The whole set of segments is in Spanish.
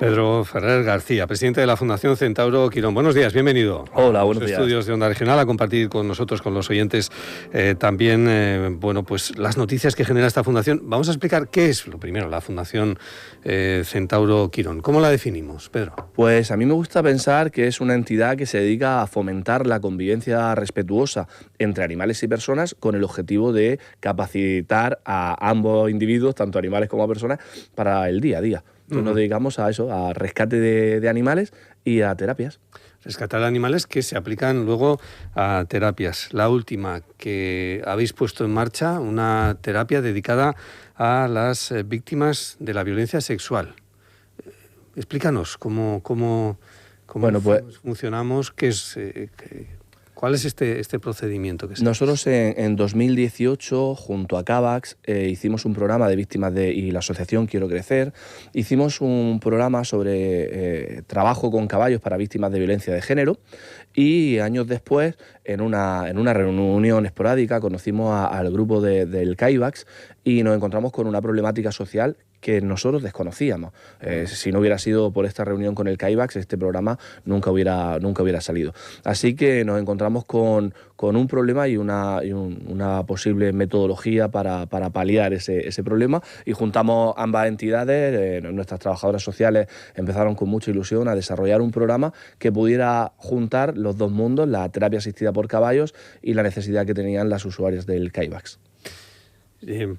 Pedro Ferrer García, presidente de la Fundación Centauro Quirón. Buenos días, bienvenido. Hola, buenos días. Estudios de Onda Regional, a compartir con nosotros, con los oyentes, también, pues las noticias que genera esta fundación. Vamos a explicar qué es, lo primero, la Fundación Centauro Quirón. ¿Cómo la definimos, Pedro? Pues a mí me gusta pensar que es una entidad que se dedica a fomentar la convivencia respetuosa entre animales y personas con el objetivo de capacitar a ambos individuos, tanto animales como a personas, para el día a día. Entonces nos dedicamos a eso, a rescate de animales y a terapias. Rescatar animales que se aplican luego a terapias. La última que habéis puesto en marcha, una terapia dedicada a las víctimas de la violencia sexual. Explícanos cómo funcionamos, qué es... ¿Cuál es este procedimiento que se Nosotros en 2018, junto a CAVAX, hicimos un programa de víctimas y la asociación Quiero Crecer. Hicimos un programa sobre trabajo con caballos para víctimas de violencia de género y años después, en una reunión esporádica, conocimos al grupo del CAIVAX y nos encontramos con una problemática social que nosotros desconocíamos. Si no hubiera sido por esta reunión con el CAIVAX, este programa nunca hubiera salido. Así que nos encontramos con un problema y una posible metodología para paliar ese problema, y juntamos ambas entidades. Nuestras trabajadoras sociales empezaron con mucha ilusión a desarrollar un programa que pudiera juntar los dos mundos, la terapia asistida por caballos y la necesidad que tenían las usuarias del CAIVAX.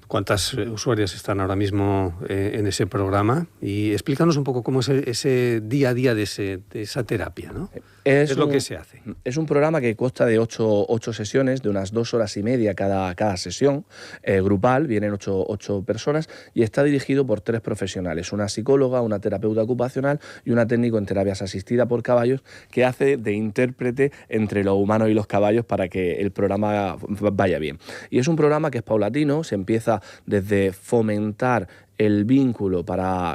¿Cuántas usuarias están ahora mismo en ese programa? Y explícanos un poco cómo es ese día a día de esa terapia, ¿no? ¿Qué es lo que se hace? Es un programa que consta de 8 sesiones, de unas 2 horas y media cada sesión, grupal, vienen 8 personas, y está dirigido por 3 profesionales, una psicóloga, una terapeuta ocupacional y una técnico en terapias asistidas por caballos, que hace de intérprete entre los humanos y los caballos para que el programa vaya bien. Y es un programa que es paulatino, se empieza desde fomentar el vínculo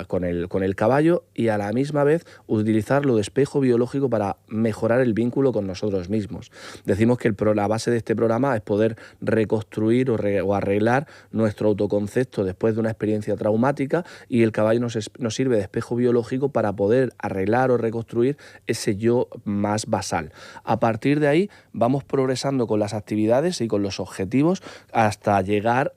con el caballo y a la misma vez utilizarlo de espejo biológico para mejorar el vínculo con nosotros mismos. Decimos que la base de este programa es poder reconstruir o arreglar nuestro autoconcepto después de una experiencia traumática, y el caballo nos sirve de espejo biológico para poder arreglar o reconstruir ese yo más basal. A partir de ahí vamos progresando con las actividades y con los objetivos hasta llegar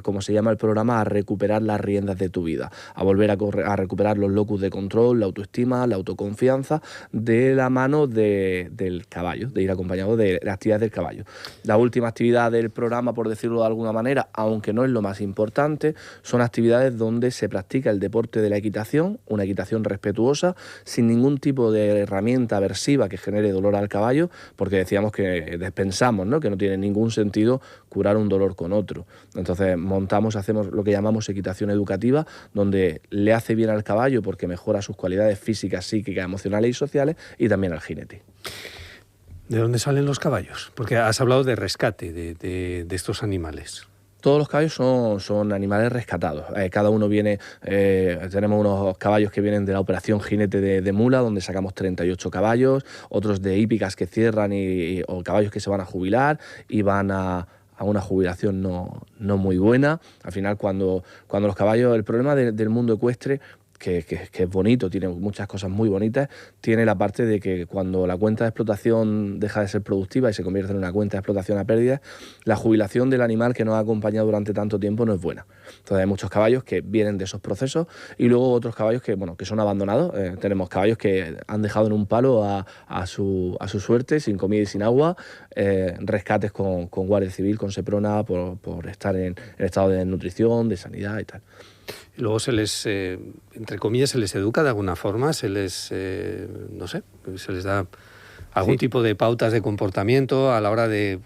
como se llama el programa, a recuperar las riendas de tu vida, a volver a recuperar los locus de control, la autoestima, la autoconfianza, de la mano del caballo, de ir acompañado de la actividad del caballo. La última actividad del programa, por decirlo de alguna manera, aunque no es lo más importante, son actividades donde se practica el deporte de la equitación, una equitación respetuosa, sin ningún tipo de herramienta aversiva que genere dolor al caballo, porque decíamos que pensamos, ¿no?, que no tiene ningún sentido curar un dolor con otro. Entonces hacemos lo que llamamos equitación educativa, donde le hace bien al caballo porque mejora sus cualidades físicas, psíquicas, emocionales y sociales, y también al jinete. ¿De dónde salen los caballos? Porque has hablado de rescate de estos animales. Todos los caballos son animales rescatados. Cada uno viene, tenemos unos caballos que vienen de la operación Jinete de Mula, donde sacamos 38 caballos, otros de hípicas que cierran o caballos que se van a jubilar y van a una jubilación no muy buena. Al final, cuando los caballos... El problema del mundo ecuestre, que es bonito, tiene muchas cosas muy bonitas, tiene la parte de que cuando la cuenta de explotación deja de ser productiva y se convierte en una cuenta de explotación a pérdidas, la jubilación del animal que nos ha acompañado durante tanto tiempo no es buena. Entonces hay muchos caballos que vienen de esos procesos, y luego otros caballos que son abandonados. Tenemos caballos que han dejado en un palo a su suerte, sin comida y sin agua, rescates con Guardia Civil, con Seprona, por estar en estado de desnutrición, de sanidad y tal. Luego se les, entre comillas, se les educa de alguna forma, se les da algún tipo de pautas de comportamiento a la hora de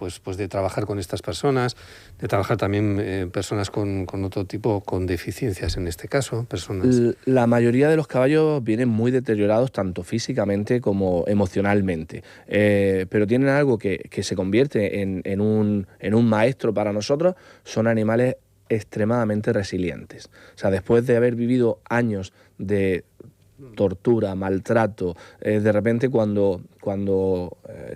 trabajar con estas personas, de trabajar también personas con otro tipo, con deficiencias en este caso, personas. La mayoría de los caballos vienen muy deteriorados tanto físicamente como emocionalmente, pero tienen algo que se convierte en un maestro para nosotros. Son animales extremadamente resilientes. O sea, después de haber vivido años de tortura, maltrato, de repente cuando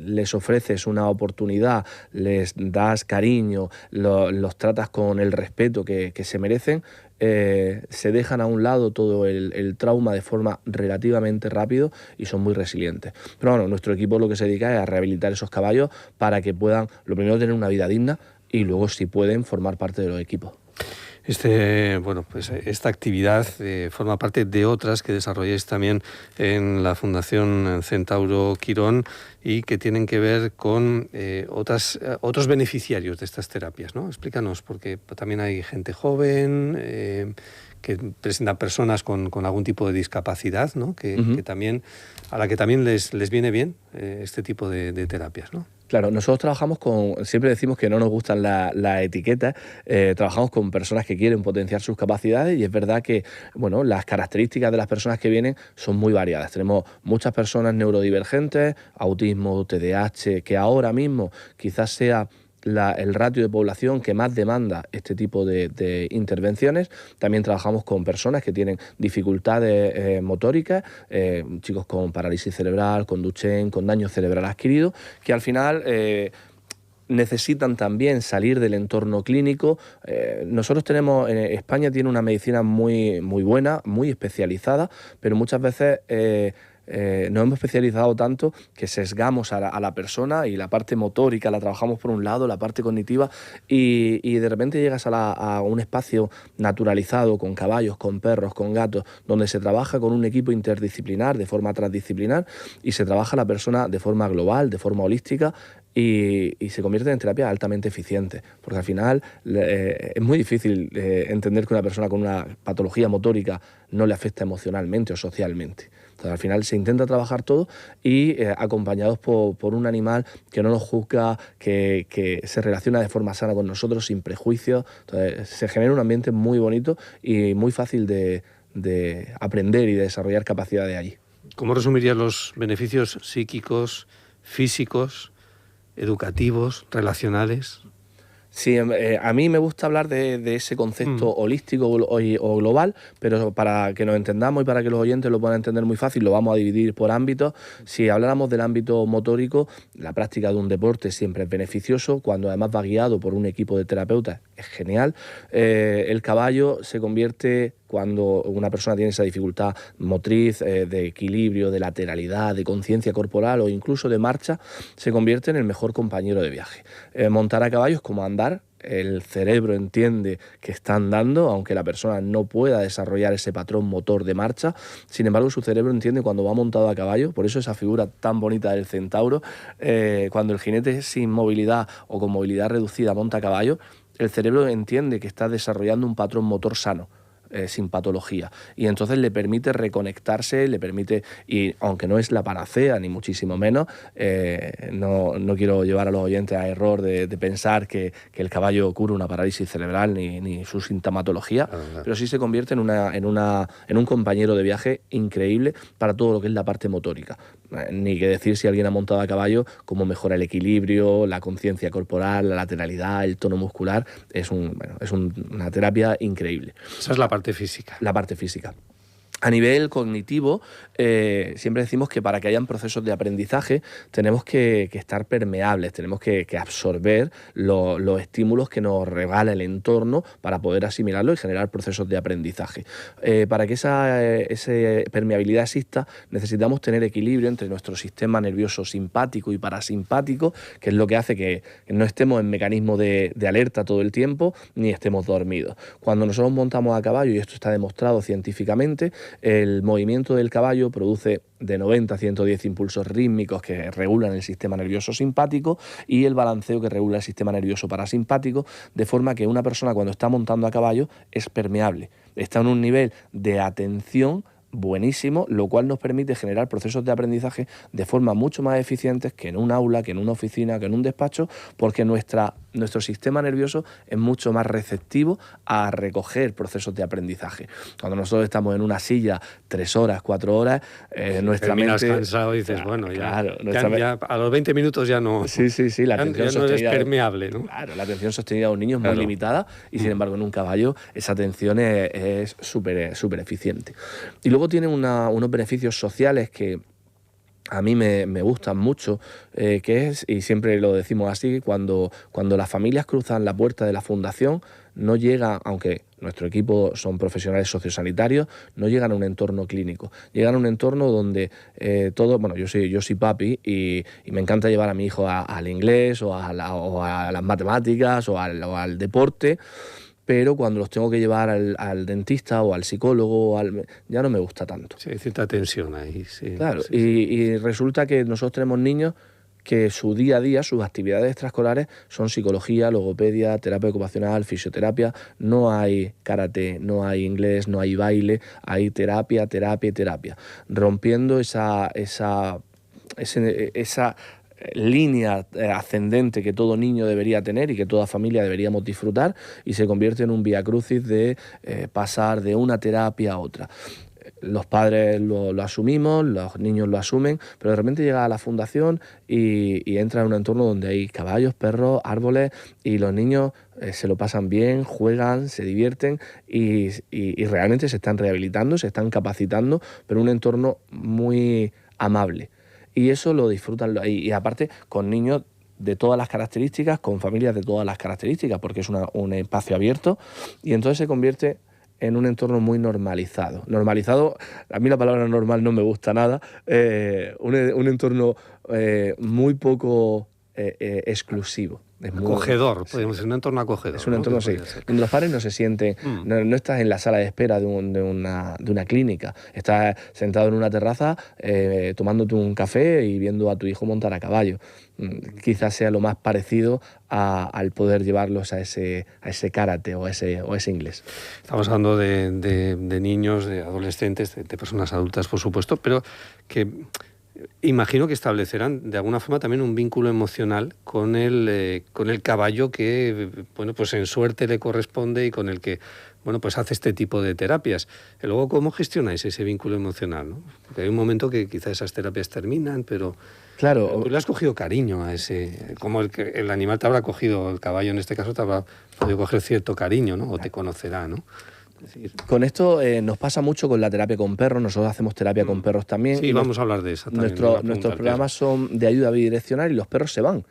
les ofreces una oportunidad, les das cariño, los tratas con el respeto que se merecen, se dejan a un lado todo el trauma de forma relativamente rápido y son muy resilientes. Pero bueno, nuestro equipo lo que se dedica es a rehabilitar esos caballos para que puedan, lo primero, tener una vida digna y luego, si pueden, formar parte de los equipos. Bueno, pues esta actividad forma parte de otras que desarrolláis también en la Fundación Centauro Quirón y que tienen que ver con otros beneficiarios de estas terapias, ¿no? Explícanos, porque también hay gente joven, que presentan personas con algún tipo de discapacidad, ¿no? Que también, a la que también les viene bien este tipo de terapias, ¿no? Claro, nosotros trabajamos siempre decimos que no nos gustan las etiquetas, trabajamos con personas que quieren potenciar sus capacidades y es verdad que, bueno, las características de las personas que vienen son muy variadas. Tenemos muchas personas neurodivergentes, autismo, TDAH, que ahora mismo quizás sea el ratio de población que más demanda este tipo de intervenciones. También trabajamos con personas que tienen dificultades motóricas, chicos con parálisis cerebral, con Duchenne, con daño cerebral adquirido, que al final necesitan también salir del entorno clínico. Nosotros tenemos, España tiene una medicina muy, muy buena, muy especializada, pero muchas veces nos hemos especializado tanto que sesgamos a la persona y la parte motórica la trabajamos por un lado, la parte cognitiva, y de repente llegas a un espacio naturalizado con caballos, con perros, con gatos, donde se trabaja con un equipo interdisciplinar, de forma transdisciplinar, y se trabaja la persona de forma global, de forma holística, y se convierte en terapia altamente eficiente, porque al final es muy difícil entender que una persona con una patología motórica no le afecta emocionalmente o socialmente. Entonces, al final se intenta trabajar todo y acompañados por un animal que no nos juzga, que se relaciona de forma sana con nosotros, sin prejuicios. Entonces, se genera un ambiente muy bonito y muy fácil de aprender y de desarrollar capacidades allí. ¿Cómo resumirías los beneficios psíquicos, físicos, educativos, relacionales? Sí, a mí me gusta hablar de ese concepto holístico o global, pero para que nos entendamos y para que los oyentes lo puedan entender muy fácil, lo vamos a dividir por ámbitos. Si habláramos del ámbito motórico, la práctica de un deporte siempre es beneficioso, cuando además va guiado por un equipo de terapeutas, es genial. El caballo se convierte, cuando una persona tiene esa dificultad motriz, de equilibrio, de lateralidad, de conciencia corporal o incluso de marcha, se convierte en el mejor compañero de viaje. Montar a caballo es como andar. El cerebro entiende que está andando, aunque la persona no pueda desarrollar ese patrón motor de marcha. Sin embargo, su cerebro entiende cuando va montado a caballo. Por eso esa figura tan bonita del centauro, cuando el jinete sin movilidad o con movilidad reducida monta a caballo, el cerebro entiende que está desarrollando un patrón motor sano, sin patología, y entonces le permite reconectarse, le permite, y aunque no es la panacea ni muchísimo menos, no quiero llevar a los oyentes a error de pensar que el caballo cura una parálisis cerebral ni su sintomatología, pero sí se convierte en un compañero de viaje increíble para todo lo que es la parte motórica. Ni que decir si alguien ha montado a caballo, cómo mejora el equilibrio, la conciencia corporal, la lateralidad, el tono muscular. Es una terapia increíble. Esa es la parte física. La parte física. A nivel cognitivo, siempre decimos que para que hayan procesos de aprendizaje tenemos que estar permeables, tenemos que absorber los estímulos que nos regala el entorno para poder asimilarlo y generar procesos de aprendizaje. Para que esa permeabilidad exista, necesitamos tener equilibrio entre nuestro sistema nervioso simpático y parasimpático, que es lo que hace que no estemos en mecanismo de alerta todo el tiempo, ni estemos dormidos. Cuando nosotros montamos a caballo, y esto está demostrado científicamente, el movimiento del caballo produce de 90 a 110 impulsos rítmicos que regulan el sistema nervioso simpático y el balanceo que regula el sistema nervioso parasimpático, de forma que una persona cuando está montando a caballo es permeable, está en un nivel de atención buenísimo, lo cual nos permite generar procesos de aprendizaje de forma mucho más eficientes que en un aula, que en una oficina, que en un despacho, porque nuestro sistema nervioso es mucho más receptivo a recoger procesos de aprendizaje. Cuando nosotros estamos en una silla 3 horas, 4 horas, nuestra terminas mente... cansado y dices, bueno, claro, ya a los 20 minutos ya no... Sí, la atención ya no eres permeable, ¿no? Claro, la atención sostenida de un niño es muy limitada y, sin embargo, en un caballo esa atención es súper eficiente. Y luego tiene unos beneficios sociales que a mí me gustan mucho, que es, y siempre lo decimos así, cuando las familias cruzan la puerta de la fundación, no llega, aunque nuestro equipo son profesionales sociosanitarios, no llegan a un entorno clínico, llegan a un entorno donde bueno, yo soy papi y me encanta llevar a mi hijo al inglés o a las matemáticas o al deporte, pero cuando los tengo que llevar al dentista o al psicólogo, ya no me gusta tanto. Sí, hay cierta tensión ahí, sí. Claro, sí, y resulta que nosotros tenemos niños que su día a día, sus actividades extraescolares son psicología, logopedia, terapia ocupacional, fisioterapia. No hay karate, no hay inglés, no hay baile, hay terapia, terapia y terapia. Rompiendo esa línea ascendente que todo niño debería tener y que toda familia deberíamos disfrutar, y se convierte en un vía-crucis de pasar de una terapia a otra. Los padres lo asumimos, los niños lo asumen, pero de repente llega a la fundación y entra en un entorno donde hay caballos, perros, árboles, y los niños se lo pasan bien, juegan, se divierten y realmente se están rehabilitando, se están capacitando, pero en un entorno muy amable. Y eso lo disfrutan, y aparte con niños de todas las características, con familias de todas las características, porque es un espacio abierto, y entonces se convierte en un entorno muy normalizado. Normalizado, a mí la palabra normal no me gusta nada, un entorno muy poco exclusivo. Acogedor, podemos decir, un entorno acogedor. Es un entorno, sí, donde los padres no se sienten, no estás en la sala de espera de una clínica, estás sentado en una terraza tomándote un café y viendo a tu hijo montar a caballo. Quizás sea lo más parecido al poder llevarlos a ese karate o a ese inglés. Estamos hablando de niños, de adolescentes, de personas adultas, por supuesto, pero que imagino que establecerán de alguna forma también un vínculo emocional con el caballo que, bueno, pues en suerte le corresponde y con el que, bueno, pues hace este tipo de terapias. Y luego, ¿cómo gestionáis ese vínculo emocional, ¿no? Porque hay un momento que quizás esas terapias terminan, pero claro, tú le has cogido cariño a ese, como el animal te habrá cogido, el caballo en este caso te habrá podido coger cierto cariño, ¿no? O te conocerá, ¿no? Con esto nos pasa mucho con la terapia con perros. Nosotros hacemos terapia con perros también. Sí, vamos a hablar de eso también. Nuestros programas son de ayuda bidireccional y los perros se van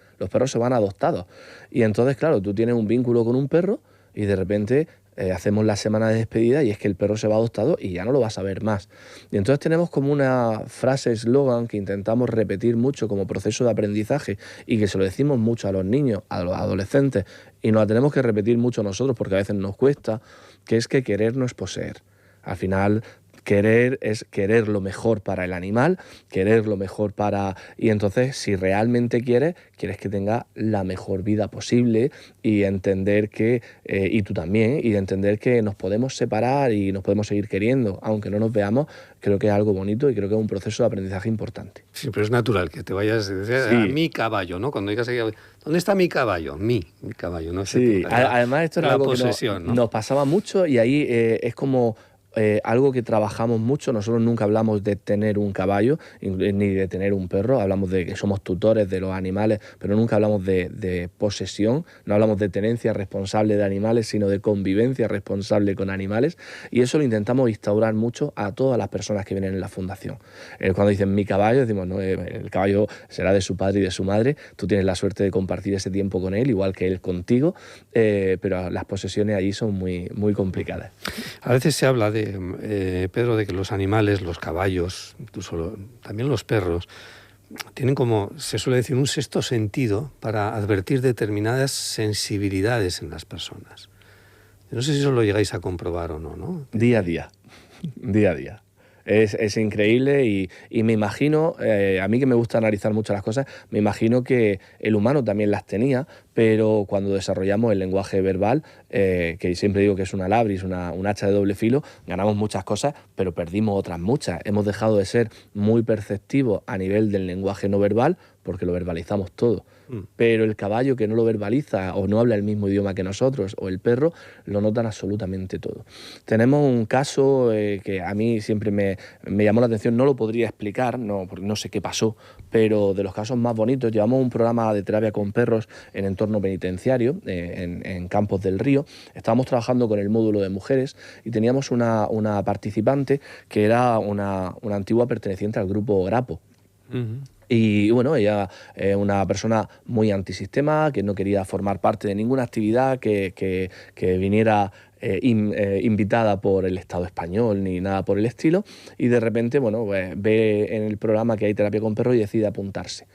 adoptados. Y entonces, claro, tú tienes un vínculo con un perro y de repente hacemos la semana de despedida y es que el perro se va adoptado y ya no lo vas a ver más. Y entonces tenemos como una frase eslogan que intentamos repetir mucho como proceso de aprendizaje y que se lo decimos mucho a los niños, a los adolescentes, y nos la tenemos que repetir mucho nosotros porque a veces nos cuesta, que es que querer no es poseer. Al final, querer es querer lo mejor para el animal, querer lo mejor para... Y entonces, si realmente quieres que tenga la mejor vida posible y entender que... y tú también, y entender que nos podemos separar y nos podemos seguir queriendo, aunque no nos veamos, creo que es algo bonito y creo que es un proceso de aprendizaje importante. Sí, pero es natural que te vayas a mi caballo, ¿no? Cuando digas, ¿dónde está mi caballo? Mi caballo, no sé. Sí, además esto era algo posesión, que nos pasaba mucho y ahí es como... algo que trabajamos mucho. Nosotros nunca hablamos de tener un caballo ni de tener un perro, hablamos de que somos tutores de los animales, pero nunca hablamos de posesión, no hablamos de tenencia responsable de animales, sino de convivencia responsable con animales, y eso lo intentamos instaurar mucho a todas las personas que vienen en la fundación. Cuando dicen mi caballo, decimos, no, el caballo será de su padre y de su madre, tú tienes la suerte de compartir ese tiempo con él, igual que él contigo, pero las posesiones allí son muy, muy complicadas. A veces se habla Pedro, de que los animales, los caballos, incluso también los perros, tienen como, se suele decir, un sexto sentido para advertir determinadas sensibilidades en las personas. No sé si eso lo llegáis a comprobar o no, ¿no? Día a día, día a día. Es increíble y me imagino, a mí que me gusta analizar mucho las cosas, me imagino que el humano también las tenía, pero cuando desarrollamos el lenguaje verbal, que siempre digo que es una labris, un hacha de doble filo, ganamos muchas cosas, pero perdimos otras muchas. Hemos dejado de ser muy perceptivos a nivel del lenguaje no verbal, porque lo verbalizamos todo. Pero el caballo que no lo verbaliza o no habla el mismo idioma que nosotros, o el perro, lo notan absolutamente todo. Tenemos un caso que a mí siempre me llamó la atención, no lo podría explicar, porque no sé qué pasó, pero de los casos más bonitos, llevamos un programa de terapia con perros en entorno penitenciario, en Campos del Río. Estábamos trabajando con el módulo de mujeres y teníamos una participante que era una antigua perteneciente al grupo Grapo. Y bueno, ella es una persona muy antisistema, que no quería formar parte de ninguna actividad que viniera invitada por el Estado español ni nada por el estilo, y de repente, bueno, pues ve en el programa que hay terapia con perros y decide apuntarse.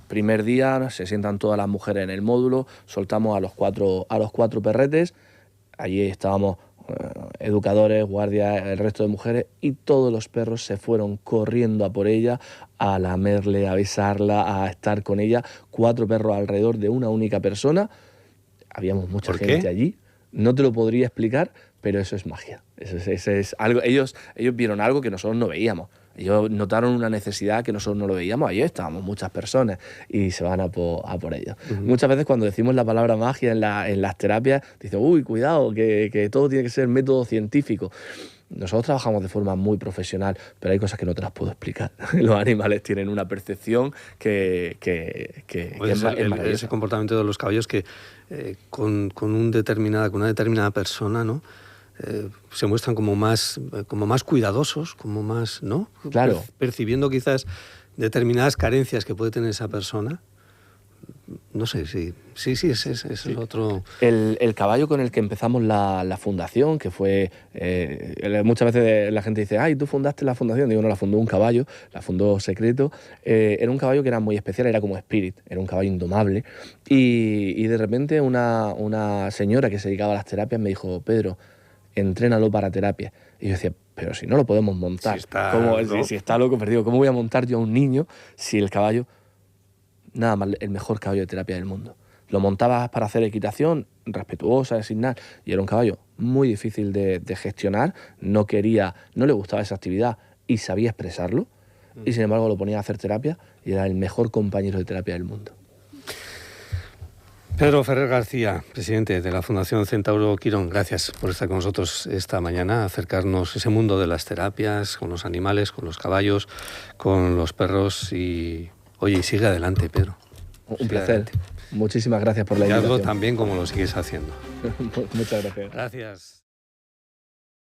Primer día se sientan todas las mujeres en el módulo, soltamos a los cuatro perretes, allí estábamos educadores, guardias, el resto de mujeres, y todos los perros se fueron corriendo a por ella, a lamerle, a besarla, a estar con ella. 4 perros alrededor de una única persona. Habíamos mucha gente allí. No te lo podría explicar, pero eso es magia. Eso es algo. Ellos vieron algo que nosotros no veíamos. Ellos notaron una necesidad que nosotros no lo veíamos. Ahí estábamos muchas personas y se van a por ello. Muchas veces cuando decimos la palabra magia en las terapias, dicen, uy, cuidado, que todo tiene que ser método científico. Nosotros trabajamos de forma muy profesional, pero hay cosas que no te las puedo explicar. Los animales tienen una percepción que es maravillosa. Ese comportamiento de los caballos que con una determinada persona, ¿no? Se muestran como más cuidadosos, como más, ¿no? Claro. Percibiendo quizás determinadas carencias que puede tener esa persona. No sé, sí, es otro... El caballo con el que empezamos la fundación, que fue... muchas veces la gente dice, ay, ¿tú fundaste la fundación? Digo, no, la fundó un caballo, la fundó Secreto. Era un caballo que era muy especial, era como Spirit, era un caballo indomable. Y de repente una señora que se dedicaba a las terapias me dijo, Pedro, entrénalo para terapia. Y yo decía, pero si no lo podemos montar. Si está loco, pero digo, ¿cómo voy a montar yo a un niño si el caballo... Nada más, el mejor caballo de terapia del mundo. Lo montabas para hacer equitación, respetuosa, sin nada, y era un caballo muy difícil de gestionar, no le gustaba esa actividad y sabía expresarlo, y sin embargo lo ponía a hacer terapia y era el mejor compañero de terapia del mundo. Pedro Ferrer García, presidente de la Fundación Centauro Quirón, gracias por estar con nosotros esta mañana, acercarnos a ese mundo de las terapias, con los animales, con los caballos, con los perros y... Oye, sigue adelante, Pedro. Un placer. Muchísimas gracias por la invitación. Y hazlo también como lo sigues haciendo. Muchas gracias. Gracias.